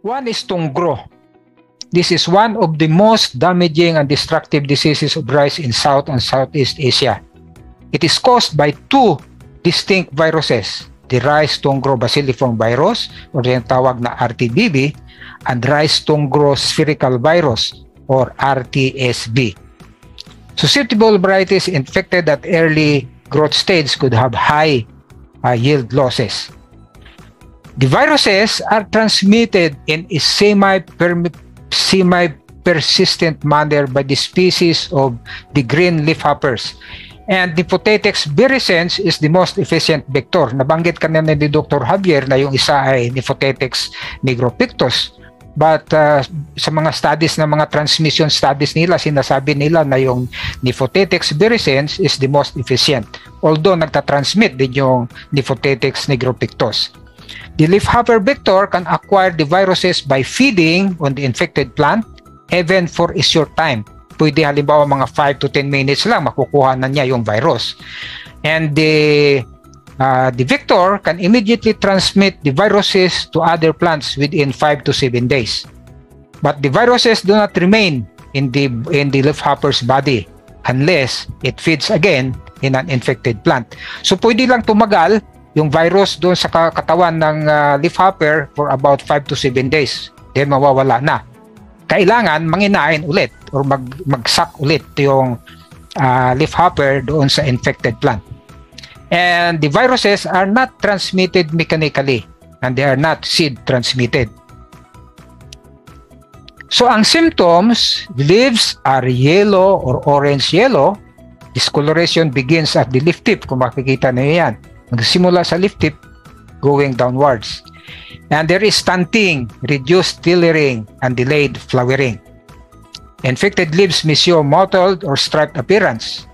One is tungro. This is one of the most damaging and destructive diseases of rice in South and Southeast Asia. It is caused by two distinct viruses, the rice tungro bacilliform virus or yung tawag na RTBV and rice tungro spherical virus or RTSV. Susceptible varieties infected at early growth stage could have high yield losses. The viruses are transmitted in a semi-persistent manner by the species of the green leafhoppers. And Niphotetex virescens is the most efficient vector. Nabanggit kanina ni Dr. Javier na yung isa ay Niphotetex nigropictus. But sa mga studies na mga transmission studies nila, sinasabi nila na yung Niphotetex virescens is the most efficient. Although nagtatransmit din yung Niphotetex nigropictus. The leafhopper vector can acquire the viruses by feeding on the infected plant even for a short time. Pwede halimbawa mga 5 to 10 minutes lang makukuha na niya yung virus. And the vector can immediately transmit the viruses to other plants within 5 to 7 days. But the viruses do not remain in the leafhopper's body unless it feeds again in an infected plant. So pwede lang tumagal yung virus doon sa katawan ng leafhopper for about 5 to 7 days. Then mawawala na. Kailangan manginain ulit or magsak ulit yung leafhopper doon sa infected plant. And the viruses are not transmitted mechanically and they are not seed transmitted. So ang symptoms, leaves are yellow or orange-yellow. Discoloration begins at the leaf tip. Kung makikita niyo yan. Magsimula sa leaf tip going downwards. And there is stunting, reduced tillering, and delayed flowering. Infected leaves may show mottled or striped appearance,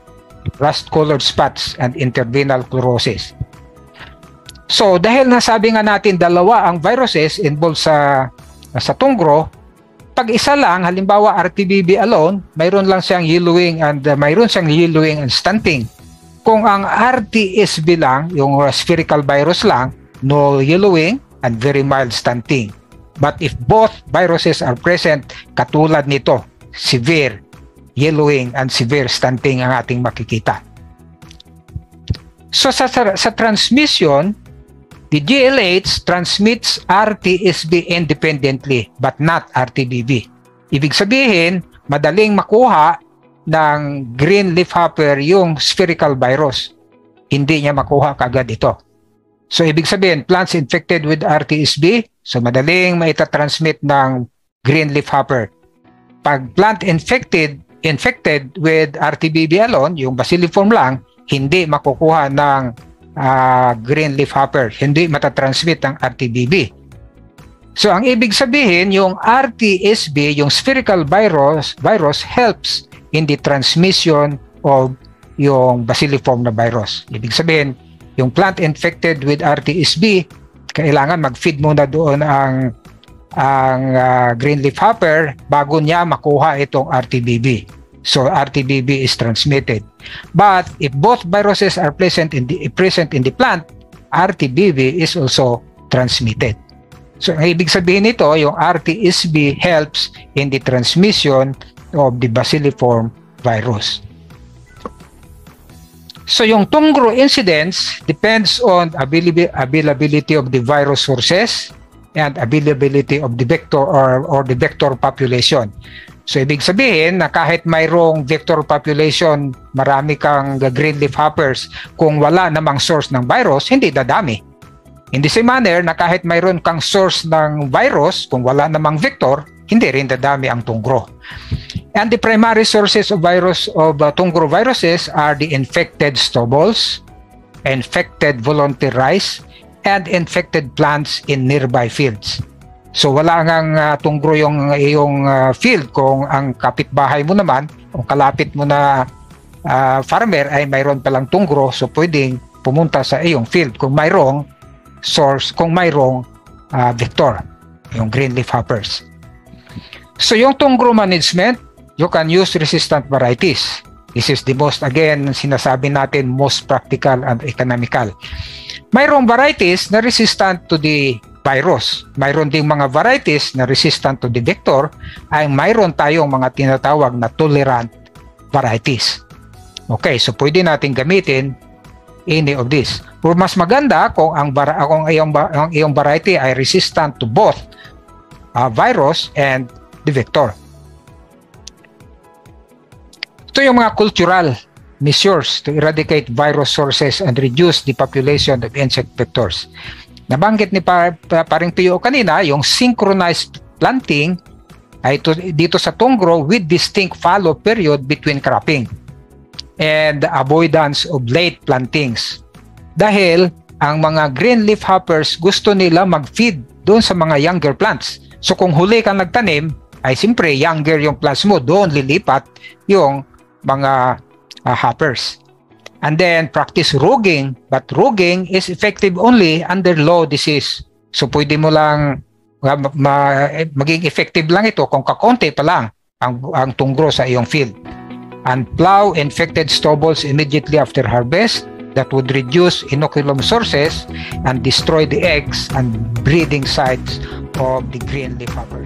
rust-colored spots, and intervenal chlorosis. So, dahil nasabi nga natin dalawa ang viruses involved sa tungro, pag isa lang, halimbawa RTBV alone, mayroon lang siyang yellowing and stunting. Kung ang RTSV lang, yung spherical virus lang, no yellowing and very mild stunting. But if both viruses are present, katulad nito, severe yellowing and severe stunting ang ating makikita. So sa transmission, the GLH transmits RTSV independently but not RTBV. Ibig sabihin, madaling makuha ng green leafhopper yung spherical virus. Hindi niya makuha kagad ito. So ibig sabihin, plants infected with RTSV, so madaling maitatransmit ng green leafhopper. Pag plant infected with RTBV alone, yung bacilliform lang, hindi makukuha ng green leafhopper, hindi matatransmit ng RTBV. So ang ibig sabihin, yung RTSV, yung spherical virus helps in the transmission of yung bacilliform na virus. Ibig sabihin, yung plant infected with RTSV, kailangan mag-feed muna doon ang green leafhopper bago niya makuha itong RTBV. So RTBV is transmitted. But if both viruses are present in the plant, RTBV is also transmitted. So ang ibig sabihin nito, yung RTSV helps in the transmission of the bacilliform virus. So yung tungro incidence depends on availability of the virus sources and availability of the vector or the vector population. So ibig sabihin na kahit mayroong vector population, marami kang green leafhoppers, kung wala namang source ng virus, hindi dadami. In the same manner na kahit mayroon kang source ng virus, kung wala namang vector, hindi rin dadami ang tungro. And the primary sources of tungro viruses are the infected stubbles, infected volunteer rice, and infected plants in nearby fields. So wala ngang tungro yung field kung ang kapitbahay mo naman, kung kalapit mo na farmer ay mayroon palang tungro, so pwedeng pumunta sa iyong field kung mayroong source, kung mayroong vector, yung green leafhoppers. So yung tungro management, you can use resistant varieties. This is the most, again, sinasabi natin, most practical and economical. Mayroong varieties na resistant to the virus. Mayroon ding mga varieties na resistant to the vector, ay mayroon tayong mga tinatawag na tolerant varieties. Okay, so pwede natin gamitin any of this. Or mas maganda kung ang iyong variety ay resistant to both virus and the vector. Ito yung mga cultural measures to eradicate virus sources and reduce the population of insect vectors. Nabanggit ni paring Pio kanina, yung synchronized planting ay dito sa Tongro with distinct fallow period between cropping and the avoidance of late plantings. Dahil ang mga green leaf hoppers gusto nila mag-feed doon sa mga younger plants. So kung huli kang nagtanim, ay simpre younger yung plants mo, doon lilipat yung mga hoppers. And then practice roguing, but roguing is effective only under low disease. So pwede mo lang maging effective lang ito kung kakonti pa lang ang tungro sa iyong field. And plow infected stubbles immediately after harvest. That would reduce inoculum sources and destroy the eggs and breeding sites of the green leaf hopper.